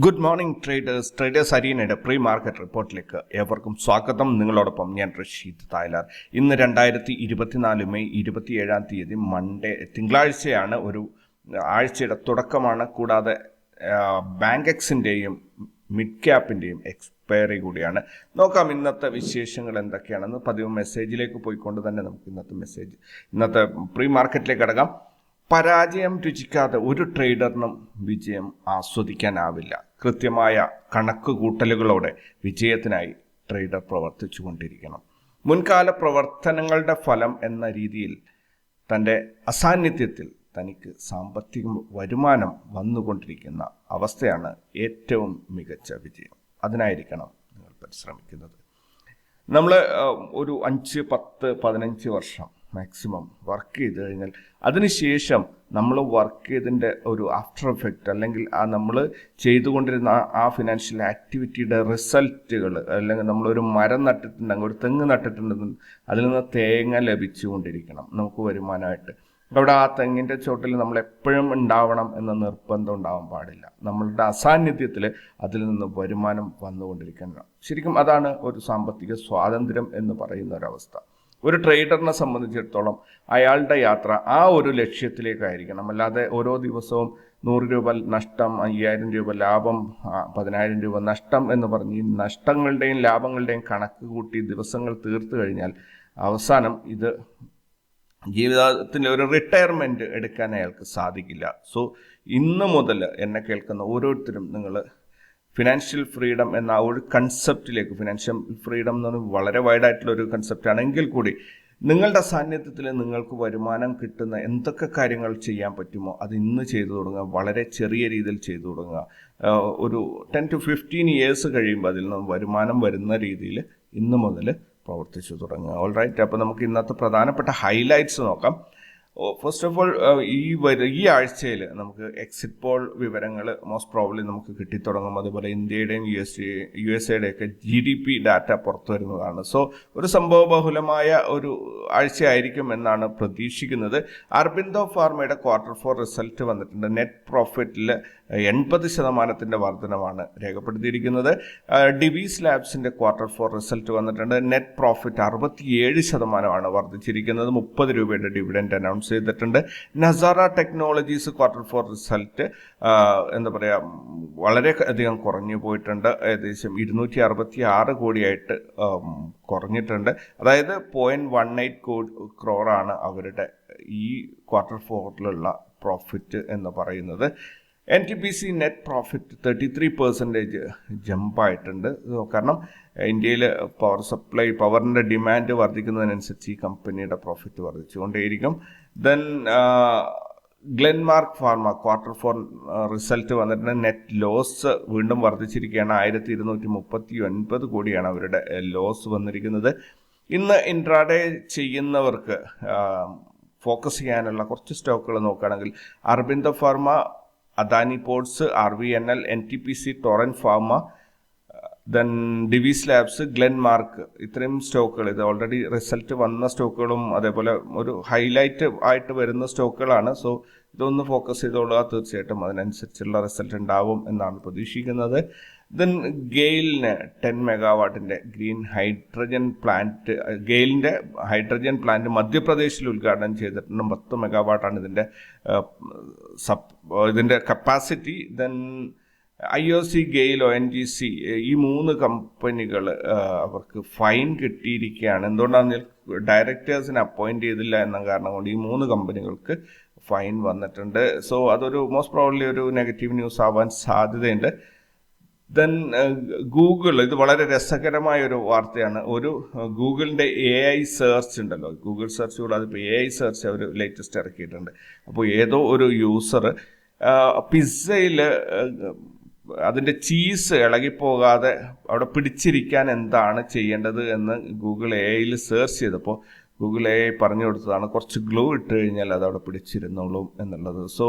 Good morning traders അരീനയുടെ pre market റിപ്പോർട്ടിലേക്ക് ഏവർക്കും സ്വാഗതം. നിങ്ങളോടൊപ്പം ഞാൻ റഷീദ് തായ്ലാർ. ഇന്ന് 2024 മെയ് 27 മൺഡേ, തിങ്കളാഴ്ചയാണ്. ഒരു ആഴ്ചയുടെ തുടക്കമാണ്. കൂടാതെ ബാങ്ക് എക്സിൻ്റെയും മിഡ് ക്യാപ്പിൻ്റെയും എക്സ്പയറി കൂടിയാണ്. നോക്കാം ഇന്നത്തെ വിശേഷങ്ങൾ എന്തൊക്കെയാണെന്ന്. പതിവ് മെസ്സേജിലേക്ക് പോയിക്കൊണ്ട് തന്നെ നമുക്ക് ഇന്നത്തെ പ്രീ മാർക്കറ്റിലേക്ക് അടങ്ങാം. പരാജയം രുചിക്കാതെ ഒരു ട്രേഡറിനും വിജയം ആസ്വദിക്കാനാവില്ല. കൃത്യമായ കണക്കുകൂട്ടലുകളോടെ വിജയത്തിനായി ട്രേഡർ പ്രവർത്തിച്ചു കൊണ്ടിരിക്കണം. മുൻകാല പ്രവർത്തനങ്ങളുടെ ഫലം എന്ന രീതിയിൽ തൻ്റെ അസാന്നിധ്യത്തിൽ തനിക്ക് സാമ്പത്തിക വരുമാനം വന്നുകൊണ്ടിരിക്കുന്ന അവസ്ഥയാണ് ഏറ്റവും മികച്ച വിജയം. അതിനായിരിക്കണം നിങ്ങൾ പരിശ്രമിക്കുന്നത്. നമ്മൾ ഒരു 5, 10, 15 വർഷം മാക്സിമം വർക്ക് ചെയ്ത് കഴിഞ്ഞാൽ അതിനുശേഷം നമ്മൾ വർക്ക് ചെയ്തതിൻ്റെ ഒരു ആഫ്റ്റർ എഫക്റ്റ്, അല്ലെങ്കിൽ നമ്മൾ ചെയ്തുകൊണ്ടിരുന്ന ആ ഫിനാൻഷ്യൽ ആക്ടിവിറ്റിയുടെ റിസൾട്ടുകൾ, അല്ലെങ്കിൽ നമ്മളൊരു മരം നട്ടിട്ടുണ്ടെങ്കിൽ, ഒരു തെങ്ങ് നട്ടിട്ടുണ്ടെങ്കിൽ അതിൽ നിന്ന് തേങ്ങ ലഭിച്ചുകൊണ്ടിരിക്കണം നമുക്ക് വരുമാനമായിട്ട്. അവിടെ ആ തെങ്ങിൻ്റെ ചോട്ടിൽ നമ്മൾ എപ്പോഴും ഉണ്ടാവണം എന്ന നിർബന്ധം ഉണ്ടാവാൻ പാടില്ല. നമ്മളുടെ അസാന്നിധ്യത്തിൽ അതിൽ നിന്ന് വരുമാനം വന്നുകൊണ്ടിരിക്കണം. ശരിക്കും അതാണ് ഒരു സാമ്പത്തിക സ്വാതന്ത്ര്യം എന്ന് പറയുന്ന ഒരവസ്ഥ. ഒരു ട്രേഡറിനെ സംബന്ധിച്ചിടത്തോളം അയാളുടെ യാത്ര ആ ഒരു ലക്ഷ്യത്തിലേക്കായിരിക്കണം. അല്ലാതെ ഓരോ ദിവസവും 100 രൂപ നഷ്ടം, 5000 രൂപ ലാഭം, 10000 രൂപ നഷ്ടം എന്ന് പറഞ്ഞ് ഈ നഷ്ടങ്ങളുടെയും ലാഭങ്ങളുടെയും കണക്ക് കൂട്ടി ദിവസങ്ങൾ തീർത്തു കഴിഞ്ഞാൽ അവസാനം ഇത് ജീവിതത്തിൻ്റെ ഒരു റിട്ടയർമെൻറ്റ് എടുക്കാൻ അയാൾക്ക് സാധിക്കില്ല. സോ ഇന്ന് മുതൽ എന്നെ കേൾക്കുന്ന ഓരോരുത്തരും നിങ്ങൾ ഫിനാൻഷ്യൽ ഫ്രീഡം എന്ന ആ ഒരു കൺസെപ്റ്റിലേക്ക്, ഫിനാൻഷ്യൽ ഫ്രീഡം എന്ന് പറഞ്ഞാൽ വളരെ വൈഡായിട്ടുള്ള ഒരു കൺസെപ്റ്റ് ആണെങ്കിൽ കൂടി നിങ്ങളുടെ സാന്നിധ്യത്തിൽ നിങ്ങൾക്ക് വരുമാനം കിട്ടുന്ന എന്തൊക്കെ കാര്യങ്ങൾ ചെയ്യാൻ പറ്റുമോ അത് ഇന്ന് ചെയ്തു തുടങ്ങുക. വളരെ ചെറിയ രീതിയിൽ ചെയ്തു തുടങ്ങുക. ഒരു 10 to 15 ഇയേഴ്സ് കഴിയുമ്പോൾ അതിൽ നിന്ന് വരുമാനം വരുന്ന രീതിയിൽ ഇന്ന് മുതൽ പ്രവർത്തിച്ചു തുടങ്ങുക. ഓൾറൈറ്റ്, അപ്പോൾ നമുക്ക് ഇന്നത്തെ പ്രധാനപ്പെട്ട ഹൈലൈറ്റ്സ് നോക്കാം. ഫസ്റ്റ് ഓഫ് ഓൾ, ഈ ആഴ്ചയിൽ നമുക്ക് എക്സിറ്റ് പോൾ വിവരങ്ങൾ മോസ്റ്റ് പ്രോബ്ലി നമുക്ക് കിട്ടിത്തുടങ്ങും. അതുപോലെ ഇന്ത്യയുടെയും USA GDP ഡാറ്റ പുറത്തു വരുന്നതാണ്. സോ ഒരു സംഭവബഹുലമായ ഒരു ആഴ്ചയായിരിക്കും എന്നാണ് പ്രതീക്ഷിക്കുന്നത്. അർബിന്ദോ ഫാർമയുടെ Q4 റിസൾട്ട് വന്നിട്ടുണ്ട്. നെറ്റ് പ്രോഫിറ്റിൽ 80% വർധനമാണ് രേഖപ്പെടുത്തിയിരിക്കുന്നത്. ഡിവീസ് ലാബ്സിന്റെ Q4 റിസൾട്ട് വന്നിട്ടുണ്ട്. Net profit 67% വർദ്ധിച്ചിരിക്കുന്നത്. 30 രൂപയുടെ ഡിവിഡൻഡ് അനൗൺസ് ചെയ്തിട്ടുണ്ട്. നസാറ ടെക്നോളജീസ് Q4 റിസൾട്ട് എന്താ പറയുക, വളരെ അധികം കുറഞ്ഞു പോയിട്ടുണ്ട്. ഏകദേശം 266 കോടിയായിട്ട് കുറഞ്ഞിട്ടുണ്ട്. അതായത് 0.18 crore അവരുടെ ഈ Q4 പ്രോഫിറ്റ് എന്ന് പറയുന്നത്. NTPC നെറ്റ് പ്രോഫിറ്റ് 33% ജമ്പായിട്ടുണ്ട്. കാരണം ഇന്ത്യയിൽ പവറിൻ്റെ ഡിമാൻഡ് വർദ്ധിക്കുന്നതിനനുസരിച്ച് ഈ കമ്പനിയുടെ പ്രോഫിറ്റ് വർദ്ധിച്ചുകൊണ്ടേയിരിക്കും. Then Glenmark pharma Q4 result വന്നിട്ടുണ്ട്. നെറ്റ് ലോസ് വീണ്ടും വർദ്ധിച്ചിരിക്കുകയാണ്. 1239 കോടിയാണ് അവരുടെ ലോസ് വന്നിരിക്കുന്നത്. ഇന്ന് ഇൻട്രാഡേ ചെയ്യുന്നവർക്ക് ഫോക്കസ് ചെയ്യാനുള്ള കുറച്ച് സ്റ്റോക്കുകൾ നോക്കുകയാണെങ്കിൽ Aurobindo pharma, Adani ports, RVNL, NTPC, Torrent pharma, then Divi's labs, Glenmark, ഇത്രയും സ്റ്റോക്കുകൾ ഇത് ഓൾറെഡി റിസൾട്ട് വന്ന സ്റ്റോക്കുകളും അതേപോലെ ഒരു ഹൈലൈറ്റ് ആയിട്ട് വരുന്ന സ്റ്റോക്കുകളാണ്. സോ ഇതൊന്ന് ഫോക്കസ് ചെയ്തോളുക. തീർച്ചയായിട്ടും അതിനനുസരിച്ചുള്ള റിസൾട്ട് ഉണ്ടാവും എന്നാണ് പ്രതീക്ഷിക്കുന്നത്. ദെൻ ഗെയിലിന് 10 മെഗാവാട്ടിൻ്റെ ഗ്രീൻ ഹൈഡ്രജൻ പ്ലാന്റ്, ഗെയിലിൻ്റെ ഹൈഡ്രജൻ പ്ലാന്റ് മധ്യപ്രദേശിൽ ഉദ്ഘാടനം ചെയ്തിട്ടുണ്ട്. 10 മെഗാവാട്ടാണ് ഇതിൻ്റെ capacity. Then IOC, GAIL, ONGC ഈ 3 കമ്പനികൾ അവർക്ക് ഫൈൻ കിട്ടിയിരിക്കുകയാണ്. എന്തുകൊണ്ടാണെന്ന് ഡയറക്ടേഴ്സിനെ അപ്പോയിന്റ് ചെയ്തില്ല എന്ന കാരണം കൊണ്ട് ഈ 3 കമ്പനികൾക്ക് ഫൈൻ വന്നിട്ടുണ്ട്. സോ അതൊരു മോസ്റ്റ് പ്രോബ്ലി ഒരു നെഗറ്റീവ് ന്യൂസ് ആവാൻ സാധ്യതയുണ്ട്. ദെൻ ഗൂഗിൾ, ഇത് വളരെ രസകരമായ ഒരു വാർത്തയാണ്. ഒരു ഗൂഗിളിൻ്റെ AI സെർച്ച് ഉണ്ടല്ലോ, ഗൂഗിൾ സെർച്ച് കൂടാതെ ഇപ്പോൾ AI സെർച്ച് അവർ ലേറ്റസ്റ്റ് ഇറക്കിയിട്ടുണ്ട്. അപ്പോൾ ഏതോ ഒരു യൂസർ പിസ്സയിൽ അതിൻ്റെ ചീസ് ഇളകിപ്പോകാതെ അവിടെ പിടിച്ചിരിക്കാൻ എന്താണ് ചെയ്യേണ്ടത് എന്ന് ഗൂഗിൾ AIയിൽ സെർച്ച് ചെയ്തപ്പോൾ ഗൂഗിൾ AI പറഞ്ഞു കൊടുത്തതാണ് കുറച്ച് ഗ്ലൂ ഇട്ട് കഴിഞ്ഞാൽ അത് അവിടെ പിടിച്ചിരുന്നോളും എന്നുള്ളത്. സോ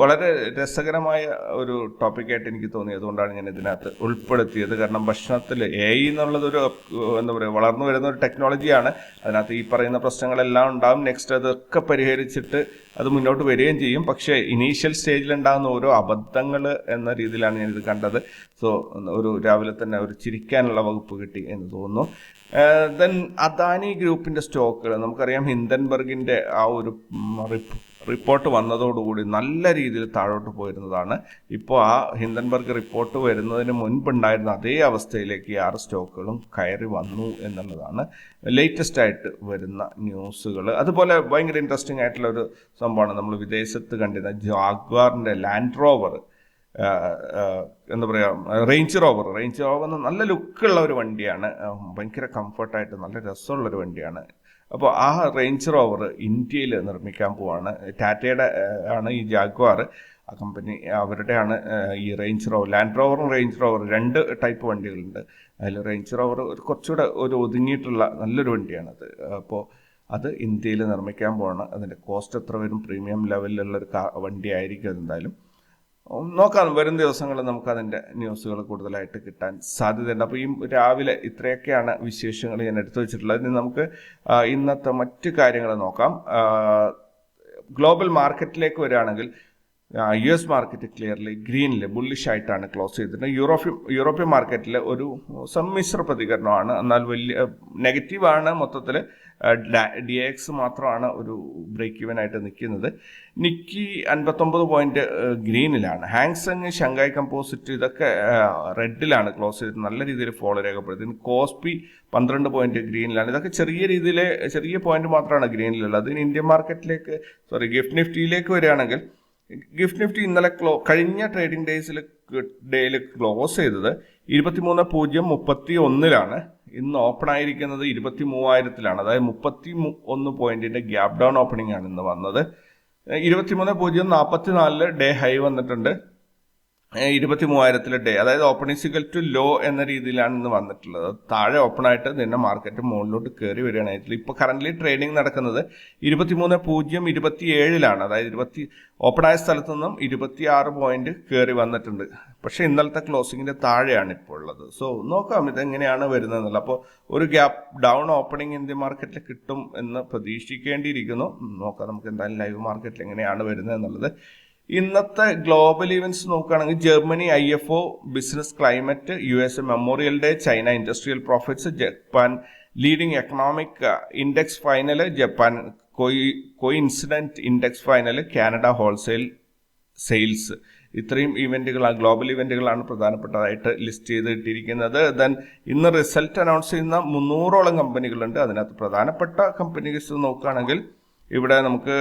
വളരെ രസകരമായ ഒരു ടോപ്പിക്കായിട്ട് എനിക്ക് തോന്നി. അതുകൊണ്ടാണ് ഞാൻ ഇതിനകത്ത് ഉൾപ്പെടുത്തിയത്. കാരണം ഭക്ഷണത്തിൽ AI എന്നുള്ളതൊരു എന്താ പറയുക വളർന്നു വരുന്ന ഒരു ടെക്നോളജിയാണ്. അതിനകത്ത് ഈ പറയുന്ന പ്രശ്നങ്ങളെല്ലാം ഉണ്ടാകും. നെക്സ്റ്റ് അതൊക്കെ പരിഹരിച്ചിട്ട് അത് മുന്നോട്ട് വരികയും ചെയ്യും. പക്ഷേ ഇനീഷ്യൽ സ്റ്റേജിൽ ഉണ്ടാകുന്ന ഓരോ അബദ്ധങ്ങൾ എന്ന രീതിയിലാണ് ഞാനിത് കണ്ടത്. സോ ഒരു രാവിലെ തന്നെ ഒരു ചിരിക്കാനുള്ള വകുപ്പ് കിട്ടി എന്ന് തോന്നുന്നു. ദെൻ അദാനി ഗ്രൂപ്പിൻ്റെ സ്റ്റോക്കുകൾ നമുക്കറിയാം. ഹിൻഡൻബർഗിൻ്റെ ആ ഒരു റിപ്പോർട്ട് വന്നതോടുകൂടി നല്ല രീതിയിൽ താഴോട്ട് പോയിരുന്നതാണ്. ഇപ്പോൾ ആ ഹിൻഡൻബർഗ് റിപ്പോർട്ട് വരുന്നതിന് മുൻപുണ്ടായിരുന്ന അതേ അവസ്ഥയിലേക്ക് 6 സ്റ്റോക്കുകളും കയറി വന്നു എന്നുള്ളതാണ് ലേറ്റസ്റ്റ് ആയിട്ട് വരുന്ന ന്യൂസുകൾ. അതുപോലെ ഭയങ്കര ഇൻട്രസ്റ്റിംഗ് ആയിട്ടുള്ള ഒരു സംഭവമാണ് നമ്മൾ വിദേശത്ത് കണ്ടിരുന്ന ജാഗ്വാറിൻ്റെ ലാൻഡ് റോവർ, എന്താ പറയുക, റേഞ്ച് റോവർ നല്ല ലുക്കുള്ള ഒരു വണ്ടിയാണ്. ഭയങ്കര കംഫർട്ടായിട്ട് നല്ല രസമുള്ളൊരു വണ്ടിയാണ്. അപ്പോൾ ആ റേഞ്ച് റോവർ ഇന്ത്യയിൽ നിർമ്മിക്കാൻ പോവാണ്. ടാറ്റയുടെ ആണ് ഈ ജാഗ്വാർ, ആ കമ്പനി അവരുടെയാണ് ഈ ലാൻഡ് റോവറും റേഞ്ച് റോവർ 2 ടൈപ്പ് വണ്ടികളുണ്ട്. അതിൽ റേഞ്ച് റോവർ കുറച്ചുകൂടെ ഒരു ഒതുങ്ങിയിട്ടുള്ള നല്ലൊരു വണ്ടിയാണത്. അപ്പോൾ അത് ഇന്ത്യയിൽ നിർമ്മിക്കാൻ പോവാണ്. അതിൻ്റെ കോസ്റ്റ് എത്ര വരും, പ്രീമിയം ലെവലിലുള്ളൊരു വണ്ടി ആയിരിക്കും അതെന്തായാലും. നോക്കാം, വരും ദിവസങ്ങളിൽ നമുക്കതിൻ്റെ ന്യൂസുകൾ കൂടുതലായിട്ട് കിട്ടാൻ സാധ്യതയുണ്ട്. അപ്പോൾ ഈ രാവിലെ ഇത്രയൊക്കെയാണ് വിശേഷങ്ങൾ ഞാൻ എടുത്തു വെച്ചിട്ടുള്ളത്. ഇനി നമുക്ക് ഇന്നത്തെ മറ്റു കാര്യങ്ങൾ നോക്കാം. ഗ്ലോബൽ മാർക്കറ്റിലേക്ക് വരികയാണെങ്കിൽ US മാർക്കറ്റ് ക്ലിയർലി ഗ്രീനിൽ ബുള്ളിഷ് ആയിട്ടാണ് ക്ലോസ് ചെയ്തിട്ടുണ്ട്. യൂറോപ്യൻ മാർക്കറ്റിൽ ഒരു സമ്മിശ്ര പ്രതികരണമാണ്. എന്നാൽ വലിയ നെഗറ്റീവാണ്. മൊത്തത്തിൽ DAX മാത്രമാണ് ഒരു ബ്രേക്ക് ഈവൻ ആയിട്ട് നിൽക്കുന്നത്. നിക്കി 59 പോയിന്റ് ഗ്രീനിലാണ്. ഹാങ്സങ്, ഷങ്കായ് കമ്പോസിറ്റ് ഇതൊക്കെ റെഡിലാണ് ക്ലോസ് ചെയ്തിട്ട് നല്ല രീതിയിൽ ഫോളോ രേഖപ്പെടുത്തി. കോസ്പി 12 പോയിന്റ് ഗ്രീനിലാണ്. ഇതൊക്കെ ചെറിയ പോയിന്റ് മാത്രമാണ് ഗ്രീനിലുള്ളത്. ഇന്ത്യൻ മാർക്കറ്റിലേക്ക് ഗിഫ്റ്റ് നിഫ്റ്റിയിലേക്ക് വരികയാണെങ്കിൽ ഗിഫ്റ്റ് നിഫ്റ്റി ഇന്നലെ കഴിഞ്ഞ ട്രേഡിംഗ് ഡേയിൽ ക്ലോസ് ചെയ്തത് 23,031 ഇന്ന് ഓപ്പൺ ആയിരിക്കുന്നത് 23,000. അതായത് 31 പോയിന്റിന്റെ ഗ്യാപ് ഡൗൺ ഓപ്പണിംഗ് ആണ് ഇന്ന് വന്നത്. 23,044 ഡേ ഹൈ വന്നിട്ടുണ്ട്. 23,000 ഡേ, അതായത് ഓപ്പണിംഗ് ടു ലോ എന്ന രീതിയിലാണ് ഇന്ന് വന്നിട്ടുള്ളത്. താഴെ ഓപ്പൺ ആയിട്ട് നിന്നെ മാർക്കറ്റ് മുകളിലോട്ട് കയറി വരികയാണ്. ഇപ്പോൾ കറന്റ് ട്രേഡിംഗ് നടക്കുന്നത് 23,027 അതായത് ഓപ്പൺ ആയ സ്ഥലത്തു നിന്നും 26 പോയിന്റ് കയറി വന്നിട്ടുണ്ട്. പക്ഷേ ഇന്നലത്തെ ക്ലോസിങ്ങിന്റെ താഴെയാണ് ഇപ്പോൾ ഉള്ളത്. സോ നോക്കാം ഇതെങ്ങനെയാണ് വരുന്നതെന്നുള്ളത്. അപ്പോൾ ഒരു ഗ്യാപ് ഡൗൺ ഓപ്പണിംഗ് ഇന്ത്യൻ മാർക്കറ്റിൽ കിട്ടും എന്ന് പ്രതീക്ഷിക്കേണ്ടിയിരിക്കുന്നു. നോക്കാം നമുക്ക് എന്തായാലും ലൈവ് മാർക്കറ്റിൽ എങ്ങനെയാണ് വരുന്നത് എന്നുള്ളത്. ഇന്നത്തെ ഗ്ലോബൽ ഇവന്റ്സ് നോക്കുകയാണെങ്കിൽ Germany IFO business climate, US memorial day, China industrial profits, Japan leading economic index final, Japan coincident index final, Canada wholesale sales. ഇത്രയും ഗ്ലോബൽ ഇവന്റുകളാണ് പ്രധാനപ്പെട്ടതായിട്ട് ലിസ്റ്റ് ചെയ്തിട്ടിരിക്കുന്നത്. ദെൻ ഇന്ന് റിസൾട്ട് അനൗൺസ് ചെയ്യുന്ന 300ഓളം കമ്പനികളുണ്ട്. അതിനകത്ത് പ്രധാനപ്പെട്ട കമ്പനീസ് നോക്കുകയാണെങ്കിൽ ഇവിടെ നമുക്ക്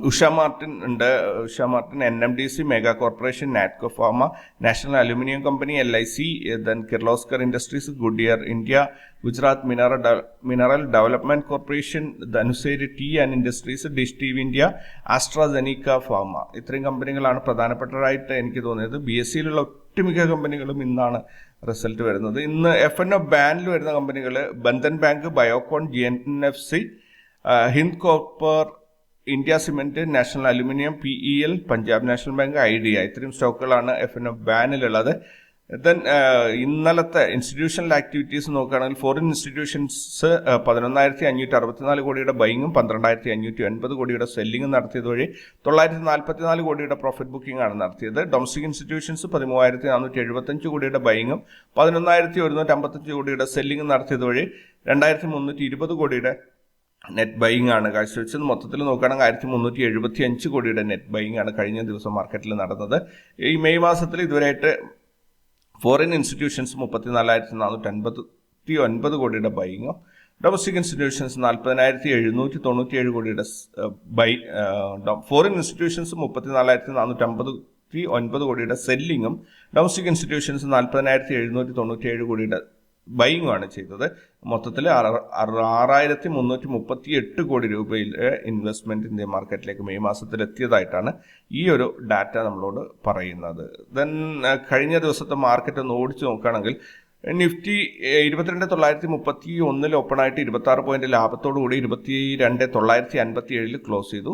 ഉഷ മാർട്ടിൻ ഉണ്ട്. NMDC, mega corporation, Natco pharma, national aluminium company, LIC, then Kirloskar industries, Goodyear India, Gujarat mineral development corporation, ധനുസേരി tea and industries, dish TV India, AstraZeneca pharma. ഇത്രയും കമ്പനികളാണ് പ്രധാനപ്പെട്ടതായിട്ട് എനിക്ക് തോന്നിയത്. BSEയിലുള്ള ഒട്ടുമിക്ക കമ്പനികളും ഇന്നാണ് റിസൾട്ട് വരുന്നത്. ഇന്ന് F&O ബാനിൽ വരുന്ന കമ്പനികൾ Bandhan bank, Biocon, GNFC, Hind copper, India cement, national aluminium, PEL, Punjab national bank, IDEA. ഇത്രയും സ്റ്റോക്കുകളാണ് F&O ബാനിലുള്ളത്. ദെൻ ഇന്നലത്തെ ഇൻസ്റ്റിറ്റ്യൂഷണൽ ആക്ടിവിറ്റീസ് നോക്കുകയാണെങ്കിൽ ഫോറിൻ ഇൻസ്റ്റിറ്റ്യൂഷൻസ് 11,564 കോടിയുടെ ബൈങ്ങും 12,580 കോടിയുടെ സെല്ലിങ്ങും നടത്തിയത് വഴി 944 കോടിയുടെ പ്രോഫിറ്റ് ബുക്കിംഗ് ആണ് നടത്തിയത്. ഡൊമസ്റ്റിക് ഇൻസ്റ്റിറ്റ്യൂഷൻസ് 13,475 കോടിയുടെ ബൈങ്ങും 11,155 കോടിയുടെ സെല്ലിങ്ങും നടത്തിയത് വഴി 2,320 കോടിയുടെ നെറ്റ് ബൈയിങ് ആണ് കാഴ്ചവെച്ചത്. മൊത്തത്തിൽ നോക്കുകയാണെങ്കിൽ 1,375 കോടിയുടെ നെറ്റ് ബൈയിങ് ആണ് കഴിഞ്ഞ ദിവസം മാർക്കറ്റിൽ നടന്നത്. ഈ മെയ് മാസത്തിൽ ഇതുവരെയായിട്ട് ഫോറിൻ ഇൻസ്റ്റിറ്റ്യൂഷൻസ് 34,459 കോടിയുടെ ബൈയിങ്ങും ഡൊമസ്റ്റിക് ഇൻസ്റ്റിറ്റ്യൂഷൻസ് 40,797 കോടിയുടെ ഫോറിൻ ഇൻസ്റ്റിറ്റ്യൂഷൻസ് 34,459 കോടിയുടെ സെല്ലിങ്ങും ഡൊമസ്റ്റിക് ഇൻസ്റ്റിറ്റ്യൂഷൻസ് 40,797 കോടിയുടെ ബൈങ്ങുമാണ് ചെയ്തത്. മൊത്തത്തിൽ 6,338 കോടി രൂപയിലെ ഇൻവെസ്റ്റ്മെന്റ് ഇന്ത്യൻ മാർക്കറ്റിലേക്ക് മെയ് മാസത്തിൽ എത്തിയതായിട്ടാണ് ഈ ഒരു ഡാറ്റ നമ്മളോട് പറയുന്നത്. ദെൻ കഴിഞ്ഞ ദിവസത്തെ മാർക്കറ്റ് ഒന്ന് ഓടിച്ചു നോക്കുകയാണെങ്കിൽ നിഫ്റ്റി 22,931 ഓപ്പൺ ആയിട്ട് 26 പോയിന്റ് ലാഭത്തോടു കൂടി 22,957 ക്ലോസ് ചെയ്തു.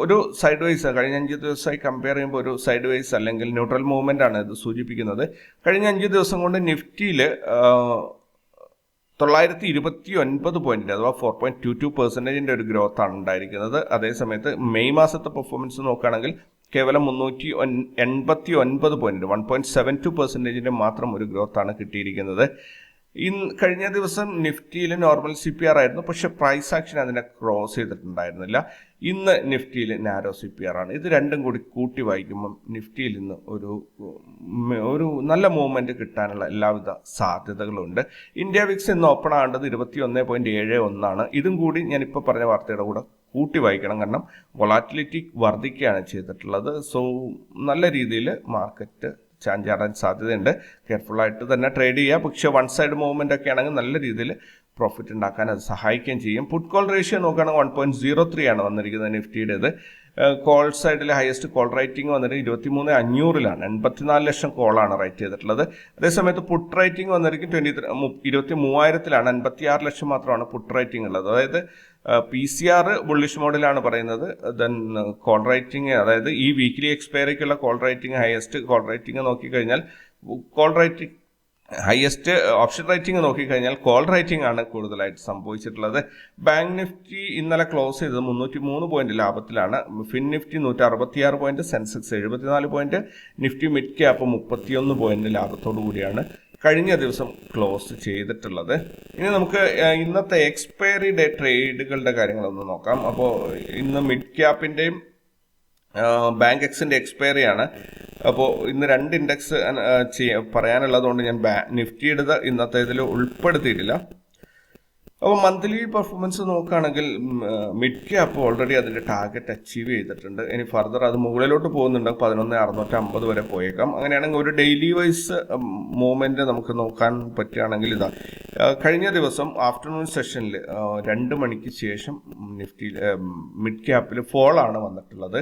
ഒരു സൈഡ് വൈസ് കഴിഞ്ഞ 5 ദിവസമായി കമ്പയർ ചെയ്യുമ്പോൾ ഒരു സൈഡ് വൈസ് അല്ലെങ്കിൽ ന്യൂട്രൽ മൂവ്മെൻ്റ് ആണ് ഇത് സൂചിപ്പിക്കുന്നത്. കഴിഞ്ഞ 5 ദിവസം കൊണ്ട് നിഫ്റ്റിയിൽ 929 പോയിന്റ് അഥവാ 4.22% ഒരു ഗ്രോത്ത് ആണ് ഉണ്ടായിരിക്കുന്നത്. അതേസമയത്ത് മെയ് മാസത്തെ പെർഫോമൻസ് നോക്കുകയാണെങ്കിൽ കേവലം 389 പോയിന്റ് 1.72% മാത്രം ഒരു ഗ്രോത്ത് ആണ് കിട്ടിയിരിക്കുന്നത്. കഴിഞ്ഞ ദിവസം നിഫ്റ്റിയിൽ നോർമൽ CPR ആയിരുന്നു, പക്ഷെ പ്രൈസ് ആക്ഷൻ അതിനെ ക്രോസ് ചെയ്തിട്ടുണ്ടായിരുന്നില്ല. ഇന്ന് നിഫ്റ്റിയിൽ നാരോ CPR ആണ്. ഇത് രണ്ടും കൂടി കൂട്ടി വായിക്കുമ്പം നിഫ്റ്റിയിൽ ഇന്ന് ഒരു നല്ല മൂവ്മെന്റ് കിട്ടാനുള്ള എല്ലാവിധ സാധ്യതകളുണ്ട്. ഇന്ത്യ വിക്സ് ഇന്ന് ഓപ്പൺ ആകേണ്ടത് 21.71 ഇതും കൂടി ഞാനിപ്പോൾ പറഞ്ഞ വാർത്തയുടെ കൂടെ കൂട്ടി വായിക്കണം, കാരണം വൊളാറ്റിലിറ്റി വർദ്ധിക്കുകയാണ് ചെയ്തിട്ടുള്ളത്. സോ നല്ല രീതിയിൽ മാർക്കറ്റ് ചാഞ്ചാടാൻ സാധ്യതയുണ്ട്. കെയർഫുള്ളായിട്ട് തന്നെ ട്രേഡ് ചെയ്യുക. പക്ഷേ വൺ സൈഡ് മൂവ്മെൻ്റ് ഒക്കെ ആണെങ്കിൽ നല്ല രീതിയിൽ പ്രോഫിറ്റ് ഉണ്ടാക്കാൻ അത് സഹായിക്കുകയും ചെയ്യും. പുട്ട് കോൾ റേഷ്യോ നോക്കുകയാണെങ്കിൽ 1.03 ആണ് വന്നിരിക്കുന്നത് നിഫ്റ്റിയുടേത്. കോൾ സൈഡിൽ ഹയസ്റ്റ് കോൾ റേറ്റിംഗ് വന്നിട്ട് 23,500 84 ലക്ഷം കോളാണ് റൈറ്റ് ചെയ്തിട്ടുള്ളത്. അതേസമയത്ത് പുട്ട് റേറ്റിംഗ് വന്നിരിക്കും 23,000 56 ലക്ഷം മാത്രമാണ് പുട്ട് റേറ്റിംഗ് ഉള്ളത്. അതായത് PCR ബുള്ളിഷ് മോഡലാണ് പറയുന്നത്. ദെൻ കോൾ റേറ്റിംഗ്, അതായത് ഈ വീക്ക്ലി എക്സ്പയറിക്കുള്ള call writing, highest call writing നോക്കിക്കഴിഞ്ഞാൽ call writing highest option writing നോക്കിക്കഴിഞ്ഞാൽ കോൾ റേറ്റിംഗ് ആണ് കൂടുതലായിട്ട് സംഭവിച്ചിട്ടുള്ളത്. ബാങ്ക് നിഫ്റ്റി ഇന്നലെ ക്ലോസ് ചെയ്തത് 303 പോയിന്റ് ലാഭത്തിലാണ്. Fin Nifty 166 point, Sensex 74 point, Nifty mid cap 31 point ലാഭത്തോടു കൂടിയാണ് കഴിഞ്ഞ ദിവസം ക്ലോസ് ചെയ്തിട്ടുള്ളത്. ഇനി നമുക്ക് ഇന്നത്തെ എക്സ്പയറി ഡേ ട്രേഡുകളുടെ കാര്യങ്ങളൊന്ന് നോക്കാം. അപ്പോൾ ഇന്ന് മിഡ് ക്യാപ്പിൻ്റെയും ബാങ്ക് എക്സിൻ്റെ എക്സ്പയറി ആണ്. അപ്പോൾ ഇന്ന് 2 ഇൻഡെക്സ് പറയാനുള്ളതുകൊണ്ട് ഞാൻ നിഫ്റ്റിയുടെ ഇന്നത്തെ ഇതിൽ ഉൾപ്പെടുത്തിയിട്ടില്ല. അപ്പോൾ മന്ത്ലി പെർഫോമൻസ് നോക്കുകയാണെങ്കിൽ മിഡ് ക്യാപ്പ് ഓൾറെഡി അതിൻ്റെ ടാർഗറ്റ് അച്ചീവ് ചെയ്തിട്ടുണ്ട്. ഇനി ഫർദർ അത് മുകളിലോട്ട് പോകുന്നുണ്ട്, 11,650 വരെ പോയേക്കാം. അങ്ങനെയാണെങ്കിൽ ഒരു ഡെയിലി വൈസ് മൂവ്മെൻറ്റ് നമുക്ക് നോക്കാൻ പറ്റുകയാണെങ്കിൽ ഇതാ കഴിഞ്ഞ ദിവസം ആഫ്റ്റർനൂൺ സെഷനിൽ 2 മണിക്ക് ശേഷം നിഫ്റ്റി മിഡ് ക്യാപ്പിൽ ഫോളാണ് വന്നിട്ടുള്ളത്.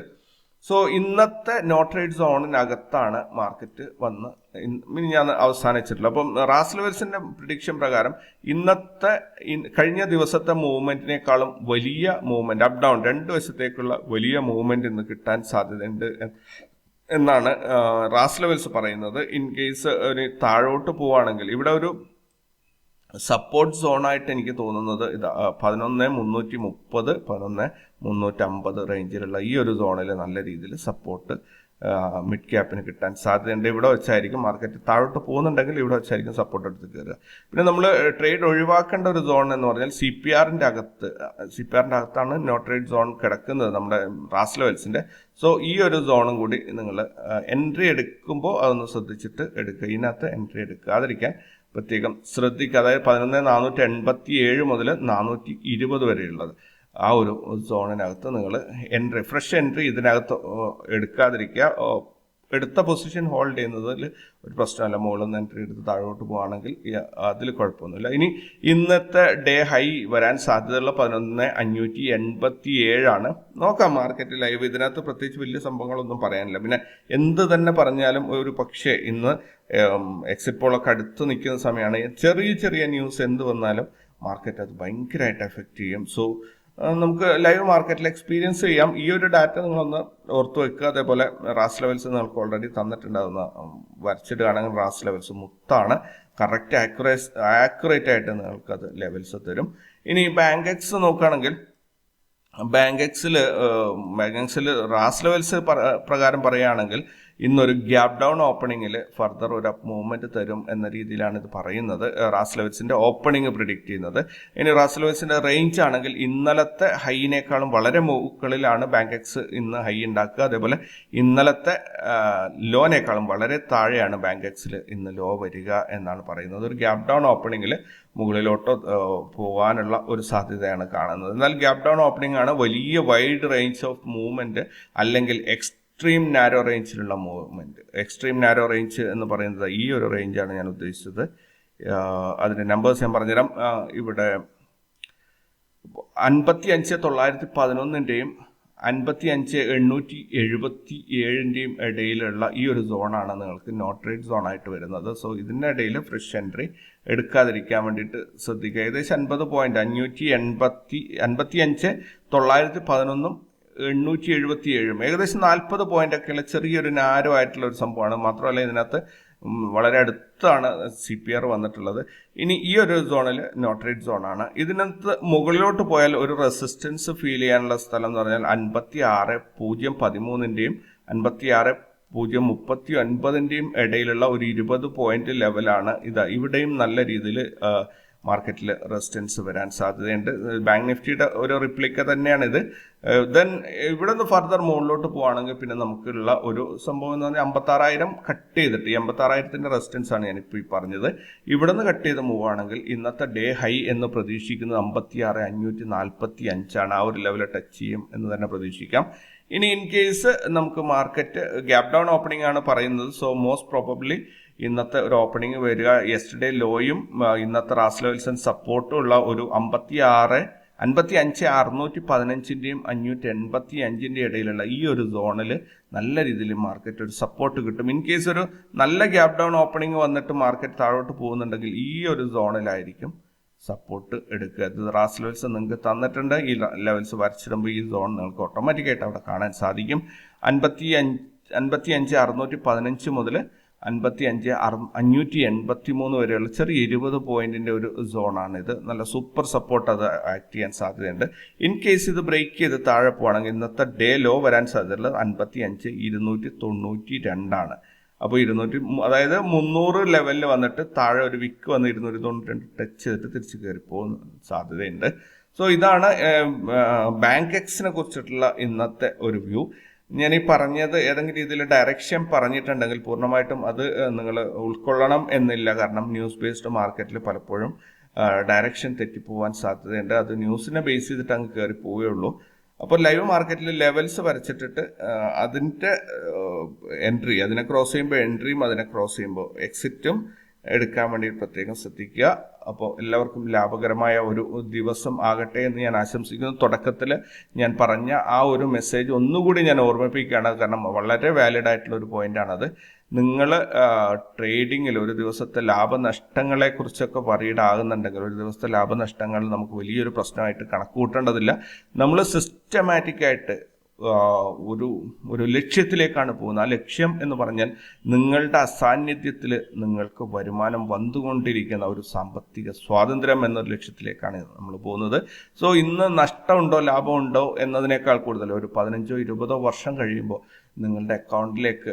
സോ ഇന്നത്തെ നോ ട്രേഡ് സോണിനകത്താണ് മാർക്കറ്റ് വന്ന് ഞാൻ അവസാനിച്ചിട്ടുള്ളത്. അപ്പം റാസ് ലെവൽസിന്റെ പ്രിഡിക്ഷൻ പ്രകാരം ഇന്നത്തെ കഴിഞ്ഞ ദിവസത്തെ മൂവ്മെന്റിനേക്കാളും വലിയ മൂവ്മെന്റ് അപ്പ് ഡൗൺ 2 വശത്തേക്കുള്ള വലിയ മൂവ്മെന്റ് ഇന്ന് കിട്ടാൻ സാധ്യതയുണ്ട് എന്നാണ് റാസ് ലെവൽസ് പറയുന്നത്. ഇൻ കേസ് ഒരു താഴോട്ട് പോവുകയാണെങ്കിൽ ഇവിടെ ഒരു സപ്പോർട്ട് സോണായിട്ട് എനിക്ക് തോന്നുന്നത് ഇത് 11,330 11,350 റേഞ്ചിലുള്ള ഈ ഒരു സോണിൽ നല്ല രീതിയിൽ സപ്പോർട്ട് മിഡ് ക്യാപ്പിന് കിട്ടാൻ സാധ്യതയുണ്ട്. ഇവിടെ വെച്ചായിരിക്കും മാർക്കറ്റ് താഴോട്ട് പോകുന്നുണ്ടെങ്കിൽ ഇവിടെ വെച്ചായിരിക്കും സപ്പോർട്ട് എടുത്ത് കയറുക. പിന്നെ നമ്മൾ ട്രേഡ് ഒഴിവാക്കേണ്ട ഒരു സോൺ എന്ന് പറഞ്ഞാൽ CPRന്റെ അകത്താണ് നോ ട്രേഡ് സോൺ കിടക്കുന്നത് നമ്മുടെ റാസ് ലെവൽസിന്റെ. സോ ഈ ഒരു സോണും കൂടി നിങ്ങൾ എൻട്രി എടുക്കുമ്പോൾ അതൊന്ന് ശ്രദ്ധിച്ചിട്ട് എടുക്കുക. ഇതിനകത്ത് എൻട്രി എടുക്കാതിരിക്കാൻ പ്രത്യേകം ശ്രദ്ധിക്കുക. അതായത് 11,487 മുതൽ 420 വരെയുള്ളത് ആ ഒരു സോണിനകത്ത് നിങ്ങൾ ഫ്രഷ് എൻട്രി ഇതിനകത്ത് എടുക്കാതിരിക്കുക. എടുത്ത പൊസിഷൻ ഹോൾഡ് ചെയ്യുന്നതിൽ ഒരു പ്രശ്നമല്ല. മുകളിൽ നിന്ന് എൻട്രി എടുത്ത് താഴോട്ട് പോകുകയാണെങ്കിൽ അതിൽ കുഴപ്പമൊന്നുമില്ല. ഇനി ഇന്നത്തെ ഡേ ഹൈ വരാൻ സാധ്യതയുള്ള 11,587 ആണ്. നോക്കാം മാർക്കറ്റ് ലൈവ്. ഇതിനകത്ത് പ്രത്യേകിച്ച് വലിയ സംഭവങ്ങളൊന്നും പറയാനില്ല. പിന്നെ എന്ത് തന്നെ പറഞ്ഞാലും ഒരു പക്ഷേ ഇന്ന് എക്സിറ്റ് പോളൊക്കെ അടുത്ത് നിൽക്കുന്ന സമയമാണ്. ചെറിയ ന്യൂസ് എന്ത് വന്നാലും മാർക്കറ്റ് അത് ഭയങ്കരമായിട്ട് എഫക്റ്റ് ചെയ്യും. സോ നമുക്ക് ലൈവ് മാർക്കറ്റിൽ എക്സ്പീരിയൻസ് ചെയ്യാം. ഈ ഒരു ഡാറ്റ നിങ്ങളൊന്ന് ഓർത്ത് വെക്കുക. അതേപോലെ റാസ് ലെവൽസ് നിങ്ങൾക്ക് ഓൾറെഡി തന്നിട്ടുണ്ടാകുന്ന വരച്ചിടുകയാണെങ്കിൽ റാസ് ലെവൽസ് മുത്താണ്. കറക്റ്റ് ആക്യുറേറ്റ് ആയിട്ട് നിങ്ങൾക്കത് ലെവൽസ് തരും. ഇനി ബാങ്ക് എക്സ് നോക്കുകയാണെങ്കിൽ ബാങ്ക് എക്സിൽ റാസ് ലെവൽസ് പ്രകാരം പറയുകയാണെങ്കിൽ ഇന്നൊരു ഗ്യാപ് ഡൗൺ ഓപ്പണിങ്ങിൽ ഫർദർ ഒരു അപ്പ് മൂവ്മെന്റ് തരും എന്ന രീതിയിലാണ് ഇത് പറയുന്നത്. റാസ് ലെവൽസിന്റെ ഓപ്പണിംഗ് പ്രിഡിക്റ്റ് ചെയ്യുന്നത്. ഇനി റാസ് ലെവൽസിന്റെ റേഞ്ച് ആണെങ്കിൽ ഇന്നലത്തെ ഹൈനേക്കാളും വളരെ മുകളിലാണ് ബാങ്ക് എക്സ് ഇന്ന് ഹൈ ഉണ്ടാക്കുക. അതേപോലെ ഇന്നലത്തെ ലോനേക്കാളും വളരെ താഴെയാണ് ബാങ്ക് എക്സിൽ ഇന്ന് ലോ വരിക എന്നാണ് പറയുന്നത്. ഒരു ഗ്യാപ് ഡൗൺ ഓപ്പണിങ്ങിൽ മുകളിലോട്ട് പോകാനുള്ള ഒരു സാധ്യതയാണ് കാണുന്നത്. എന്നാൽ ഗ്യാപ് ഡൗൺ ഓപ്പണിംഗ് ആണ്. വലിയ വൈഡ് റേഞ്ച് ഓഫ് മൂവ്മെന്റ് അല്ലെങ്കിൽ എക്സ്ട്രീം നാരോ റേഞ്ചിലുള്ള മൂവ്മെന്റ്. എക്സ്ട്രീം നാരോ റേഞ്ച് എന്ന് പറയുന്നത് ഈ ഒരു റേഞ്ചാണ് ഞാൻ ഉദ്ദേശിച്ചത്. അതിന്റെ നമ്പേഴ്സ് ഞാൻ പറഞ്ഞുതരാം. ഇവിടെ 55,911ന്റെയും 55,877ന്റെയും ഇടയിലുള്ള ഈ ഒരു സോണാണ് നിങ്ങൾക്ക് നോ ട്രേഡ് സോണായിട്ട് വരുന്നത്. സോ ഇതിൻ്റെ ഇടയിൽ ഫ്രഷ് എൻട്രി എടുക്കാതിരിക്കാൻ വേണ്ടിയിട്ട് ശ്രദ്ധിക്കുക. ഏകദേശം 50 പോയിന്റ് 55,911 877 ഏകദേശം 40 പോയിന്റൊക്കെയുള്ള ചെറിയൊരു നാരോ ആയിട്ടുള്ള ഒരു സംഭവമാണ്. മാത്രമല്ല ഇതിനകത്ത് വളരെ അടുത്താണ് CPR വന്നിട്ടുള്ളത്. ഇനി ഈ ഒരു സോണിൽ നോട്ടറേറ്റ് സോണാണ്. ഇതിനകത്ത് മുകളിലോട്ട് പോയാൽ ഒരു റെസിസ്റ്റൻസ് ഫീൽ ചെയ്യാനുള്ള സ്ഥലം എന്ന് പറഞ്ഞാൽ 56.013ന്റെയും 56.039ന്റെയും ഇടയിലുള്ള ഒരു 20 പോയിന്റ് ലെവലാണ് ഇത്. ഇവിടെയും നല്ല രീതിയിൽ മാർക്കറ്റിൽ റെസിസ്റ്റൻസ് വരാൻ സാധ്യതയുണ്ട്. ബാങ്ക് നിഫ്റ്റിയുടെ ഒരു റിപ്ലിക്ക തന്നെയാണിത്. ദെൻ ഇവിടെ നിന്ന് ഫർദർ മുകളിലോട്ട് പോവുകയാണെങ്കിൽ പിന്നെ നമുക്കുള്ള ഒരു സംഭവം എന്ന് പറഞ്ഞാൽ 56,000 കട്ട് ചെയ്തിട്ട് 86,000ന്റെ റെസിസ്റ്റൻസ് ആണ് ഞാനിപ്പോൾ ഈ പറഞ്ഞത്. ഇവിടെ നിന്ന് കട്ട് ചെയ്ത് മൂവ് ആണെങ്കിൽ ഇന്നത്തെ ഡേ ഹൈ എന്ന് പ്രതീക്ഷിക്കുന്നത് 56,545 ആണ്. ആ ഒരു ലെവൽ ടച്ച് ചെയ്യും എന്ന് തന്നെ പ്രതീക്ഷിക്കാം. ഇനി ഇൻ കേസ് നമുക്ക് മാർക്കറ്റ് ഗ്യാപ് ഡൗൺ ഓപ്പണിംഗ് ആണ് പറയുന്നത്. സോ മോസ്റ്റ് പ്രോബബ്ലി ഇന്നത്തെ ഒരു ഓപ്പണിംഗ് വരിക യെസ്റ്റർഡേ ലോയും ഇന്നത്തെ റാസ്ലോ വിൽസൺ സപ്പോർട്ടും ഉള്ള ഒരു 55,615ന്റെയും 585ന്റെ ഇടയിലുള്ള ഈ ഒരു സോണിൽ നല്ല രീതിയിൽ മാർക്കറ്റ് ഒരു സപ്പോർട്ട് കിട്ടും. ഇൻ കേസ് ഒരു നല്ല ഗ്യാപ് ഡൗൺ ഓപ്പണിംഗ് വന്നിട്ട് മാർക്കറ്റ് താഴോട്ട് പോകുന്നുണ്ടെങ്കിൽ ഈ ഒരു സോണിലായിരിക്കും സപ്പോർട്ട് എടുക്കുക. ഇത് റാസ്ലോ വിൽസൺ നിങ്ങൾക്ക് തന്നിട്ടുണ്ട്. ഈ ലെവൽസ് വരച്ചിടുമ്പോൾ ഈ സോൺ നിങ്ങൾക്ക് ഓട്ടോമാറ്റിക്കായിട്ട് അവിടെ കാണാൻ സാധിക്കും. 55,615 മുതൽ 55,583 വരെയുള്ള ചെറിയ 20 പോയിന്റിന്റെ ഒരു സോണാണിത്. നല്ല സൂപ്പർ സപ്പോർട്ട് അത് ആക്ട് ചെയ്യാൻ സാധ്യതയുണ്ട്. ഇൻ കേസ് ഇത് ബ്രേക്ക് ചെയ്ത് താഴെ പോവാണെങ്കിൽ ഇന്നത്തെ ഡേ ലോ വരാൻ സാധ്യതയുള്ളത് 55,292 അപ്പോൾ 200 അതായത് 300 ലെവലിൽ വന്നിട്ട് താഴെ ഒരു വിക്ക് വന്ന് 292 ടച്ച് ചെയ്തിട്ട് തിരിച്ച് കയറി പോകുന്ന സാധ്യതയുണ്ട്. സോ ഇതാണ് ബാങ്ക് എക്സിനെ കുറിച്ചിട്ടുള്ള ഇന്നത്തെ ഒരു വ്യൂ. ഞാൻ ഈ പറഞ്ഞത് ഏതെങ്കിലും രീതിയിൽ ഡയറക്ഷൻ പറഞ്ഞിട്ടുണ്ടെങ്കിൽ പൂർണ്ണമായിട്ടും അത് നിങ്ങൾ ഉൾക്കൊള്ളണം എന്നില്ല. കാരണം ന്യൂസ് ബേസ്ഡ് മാർക്കറ്റിൽ പലപ്പോഴും ഡയറക്ഷൻ തെറ്റിപ്പോവാൻ സാധ്യതയുണ്ട്. അത് ന്യൂസിനെ ബേസ് ചെയ്തിട്ട് അങ്ങ് കയറി പോവുകയുള്ളൂ. അപ്പോൾ ലൈവ് മാർക്കറ്റിൽ ലെവൽസ് വരച്ചിട്ടിട്ട് അതിൻ്റെ എൻട്രി അതിനെ ക്രോസ് ചെയ്യുമ്പോൾ എൻട്രിയും അതിനെ ക്രോസ് ചെയ്യുമ്പോൾ എക്സിറ്റും എടുക്കാൻ വേണ്ടി പ്രത്യേകം ശ്രദ്ധിക്കുക. അപ്പോൾ എല്ലാവർക്കും ലാഭകരമായ ഒരു ദിവസം ആകട്ടെ എന്ന് ഞാൻ ആശംസിക്കുന്നു. തുടക്കത്തിൽ ഞാൻ പറഞ്ഞ ആ ഒരു മെസ്സേജ് ഒന്നുകൂടി ഞാൻ ഓർമ്മിപ്പിക്കുകയാണ്. കാരണം വളരെ വാലിഡ് ആയിട്ടുള്ള ഒരു പോയിന്റാണത്. നിങ്ങൾ ട്രേഡിങ്ങിൽ ഒരു ദിവസത്തെ ലാഭനഷ്ടങ്ങളെ കുറിച്ചൊക്കെ വറീഡ് ആകുന്നുണ്ടെങ്കിൽ ഒരു ദിവസത്തെ ലാഭനഷ്ടങ്ങൾ നമുക്ക് വലിയൊരു പ്രശ്നമായിട്ട് കണക്ക് കൂട്ടേണ്ടതില്ല. നമ്മൾ സിസ്റ്റമാറ്റിക്കായിട്ട് ഒരു ലക്ഷ്യത്തിലേക്കാണ് പോകുന്നത്. ആ ലക്ഷ്യം എന്ന് പറഞ്ഞാൽ നിങ്ങളുടെ അസാന്നിധ്യത്തിൽ നിങ്ങൾക്ക് വരുമാനം വന്നുകൊണ്ടിരിക്കുന്ന ഒരു സാമ്പത്തിക സ്വാതന്ത്ര്യം എന്നൊരു ലക്ഷ്യത്തിലേക്കാണ് നമ്മൾ പോകുന്നത്. സോ ഇന്ന് നഷ്ടമുണ്ടോ ലാഭമുണ്ടോ എന്നതിനേക്കാൾ കൂടുതൽ ഒരു 15-20 വർഷം കഴിയുമ്പോൾ നിങ്ങളുടെ അക്കൗണ്ടിലേക്ക്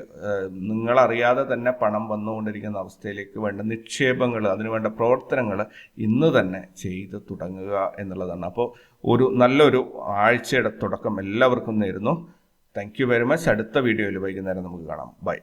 നിങ്ങളറിയാതെ തന്നെ പണം വന്നുകൊണ്ടിരിക്കുന്ന അവസ്ഥയിലേക്ക് വേണ്ട നിക്ഷേപങ്ങൾ അതിനുവേണ്ട പ്രവർത്തനങ്ങൾ ഇന്ന് തന്നെ ചെയ്ത് തുടങ്ങുക എന്നുള്ളതാണ്. അപ്പോൾ ഒരു നല്ലൊരു ആഴ്ചയുടെ തുടക്കം എല്ലാവർക്കും നേരുന്നു. Thank you very much. അടുത്ത വീഡിയോയിൽ വൈകുന്നേരം നമുക്ക് കാണാം. ബൈ.